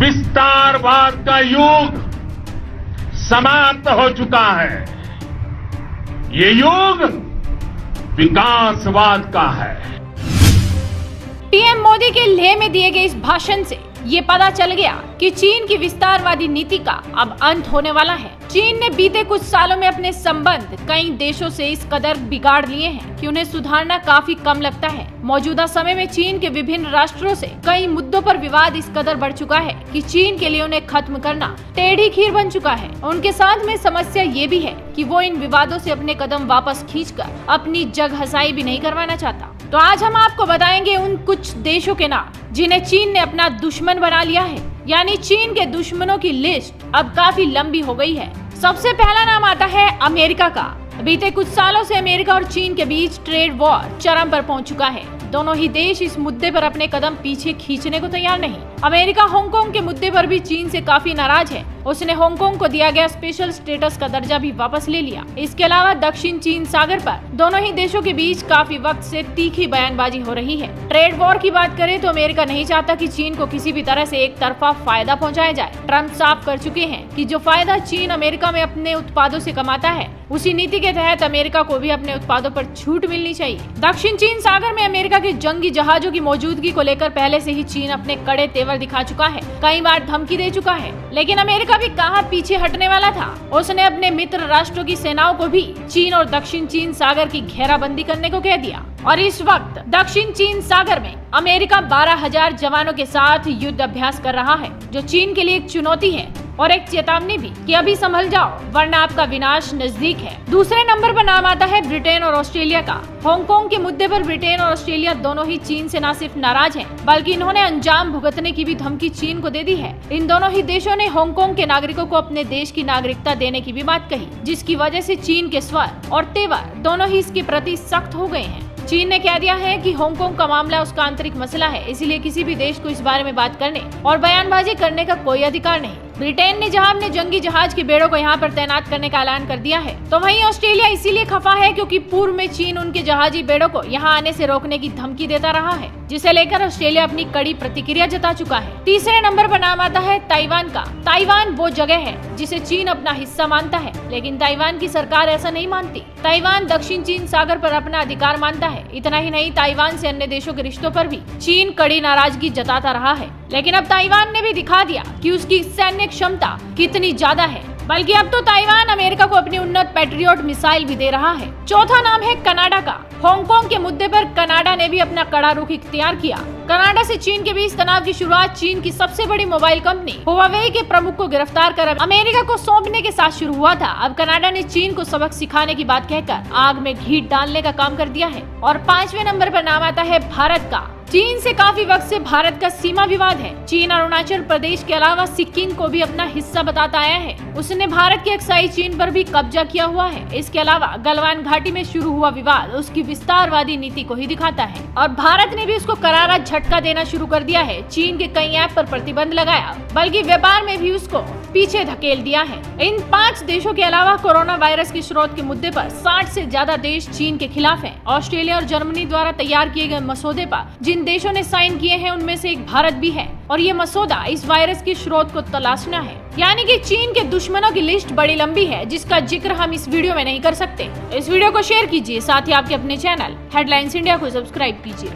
विस्तारवाद का युग समाप्त हो चुका है। ये युग विकासवाद का है। पीएम मोदी के लेह में दिए गए इस भाषण से ये पता चल गया कि चीन की विस्तारवादी नीति का अब अंत होने वाला है। चीन ने बीते कुछ सालों में अपने संबंध कई देशों से इस कदर बिगाड़ लिए हैं कि उन्हें सुधारना काफी कम लगता है। मौजूदा समय में चीन के विभिन्न राष्ट्रों से कई मुद्दों पर विवाद इस कदर बढ़ चुका है कि चीन के लिए उन्हें खत्म करना टेढ़ी खीर बन चुका है। उनके साथ में समस्या ये भी है कि वो इन विवादों से अपने कदम वापस खींचकर अपनी जगहसाई भी नहीं करवाना चाहता। तो आज हम आपको बताएंगे उन कुछ देशों के नाम जिन्हें चीन ने अपना दुश्मन बना लिया है, यानी चीन के दुश्मनों की लिस्ट अब काफी लंबी हो गई है। सबसे पहला नाम आता है अमेरिका का। बीते कुछ सालों से अमेरिका और चीन के बीच ट्रेड वॉर चरम पर पहुंच चुका है। दोनों ही देश इस मुद्दे पर अपने कदम पीछे खींचने को तैयार नहीं। अमेरिका हांगकांग के मुद्दे पर भी चीन से काफी नाराज है। उसने हांगकांग को दिया गया स्पेशल स्टेटस का दर्जा भी वापस ले लिया। इसके अलावा दक्षिण चीन सागर पर दोनों ही देशों के बीच काफी वक्त से तीखी बयानबाजी हो रही है। ट्रेड वॉर की बात करें तो अमेरिका नहीं चाहता कि चीन को किसी भी तरह से एक तरफा फायदा पहुंचाया जाए। ट्रम्प साफ कर चुके हैं कि जो फायदा चीन अमेरिका में अपने उत्पादों से कमाता है, उसी नीति के तहत अमेरिका को भी अपने उत्पादों पर छूट मिलनी चाहिए। दक्षिण चीन सागर में अमेरिका के जंगी जहाजों की मौजूदगी को लेकर पहले से ही चीन अपने कड़े तेवर दिखा चुका है, कई बार धमकी दे चुका है। लेकिन अमेरिका भी कहां पीछे हटने वाला था। उसने अपने मित्र राष्ट्रों की सेनाओं को भी चीन और दक्षिण चीन सागर की घेराबंदी करने को कह दिया और इस वक्त दक्षिण चीन सागर में अमेरिका 12,000 जवानों के साथ युद्ध अभ्यास कर रहा है, जो चीन के लिए एक चुनौती है और एक चेतावनी भी कि अभी संभल जाओ वरना आपका विनाश नजदीक है। दूसरे नंबर पर नाम आता है ब्रिटेन और ऑस्ट्रेलिया का। हांगकांग के मुद्दे पर ब्रिटेन और ऑस्ट्रेलिया दोनों ही चीन से न सिर्फ नाराज हैं, बल्कि इन्होंने अंजाम भुगतने की भी धमकी चीन को दे दी है। इन दोनों ही देशों ने हांगकांग के नागरिकों को अपने देश की नागरिकता देने की भी बात कही, जिसकी वजह से चीन के स्वर और तेवर दोनों ही इसके प्रति सख्त हो गए हैं। चीन ने कह दिया है कि हांगकांग का मामला उसका आंतरिक मसला है, इसलिए किसी भी देश को इस बारे में बात करने और बयानबाजी करने का कोई अधिकार नहीं। ब्रिटेन ने जहां अपने जंगी जहाज के बेड़ों को यहां पर तैनात करने का ऐलान कर दिया है, तो वहीं ऑस्ट्रेलिया इसीलिए खफा है क्योंकि पूर्व में चीन उनके जहाजी बेड़ों को यहां आने से रोकने की धमकी देता रहा है, जिसे लेकर ऑस्ट्रेलिया अपनी कड़ी प्रतिक्रिया जता चुका है। तीसरे नंबर पर नाम आता है ताइवान का। ताइवान वो जगह है जिसे चीन अपना हिस्सा मानता है, लेकिन ताइवान की सरकार ऐसा नहीं मानती। ताइवान दक्षिण चीन सागर पर अपना अधिकार मानता है। इतना ही नहीं, ताइवान से अन्य देशों के रिश्तों पर भी चीन कड़ी नाराजगी जताता रहा है। लेकिन अब ताइवान ने भी दिखा दिया कि उसकी सैन्य क्षमता कितनी ज्यादा है, बल्कि अब तो ताइवान अमेरिका को अपनी उन्नत पैट्रियोट मिसाइल भी दे रहा है। चौथा नाम है कनाडा का। हांगकांग के मुद्दे पर कनाडा ने भी अपना कड़ा रुख इख्तियार किया। कनाडा से चीन के बीच तनाव की शुरुआत चीन की सबसे बड़ी मोबाइल कंपनी हुआवेई के प्रमुख को गिरफ्तार कर अमेरिका को सौंपने के साथ शुरू हुआ था। अब कनाडा ने चीन को सबक सिखाने की बात कहकर आग में घी डालने का काम कर दिया है। और 5वें नंबर पर नाम आता है भारत का। चीन से काफी वक्त से भारत का सीमा विवाद है। चीन अरुणाचल प्रदेश के अलावा सिक्किम को भी अपना हिस्सा बताता आया है। उसने भारत के अक्साई चीन पर भी कब्जा किया हुआ है। इसके अलावा गलवान घाटी में शुरू हुआ विवाद उसकी विस्तारवादी नीति को ही दिखाता है और भारत ने भी उसको करारा झटका देना शुरू कर दिया है। चीन के कई ऐप पर प्रतिबंध लगाया, बल्कि व्यापार में भी उसको पीछे धकेल दिया है। इन 5 देशों के अलावा कोरोना वायरस के स्रोत के मुद्दे पर 60 से ज्यादा देश चीन के खिलाफ हैं। ऑस्ट्रेलिया और जर्मनी द्वारा तैयार किए गए मसौदे पर जिन देशों ने साइन किए हैं, उनमें से एक भारत भी है और ये मसौदा इस वायरस के स्रोत को तलाशना है। यानी कि चीन के दुश्मनों की लिस्ट बड़ी लंबी है, जिसका जिक्र हम इस वीडियो में नहीं कर सकते। इस वीडियो को शेयर कीजिए, साथ ही आपके अपने चैनल हेडलाइंस इंडिया को सब्सक्राइब कीजिए।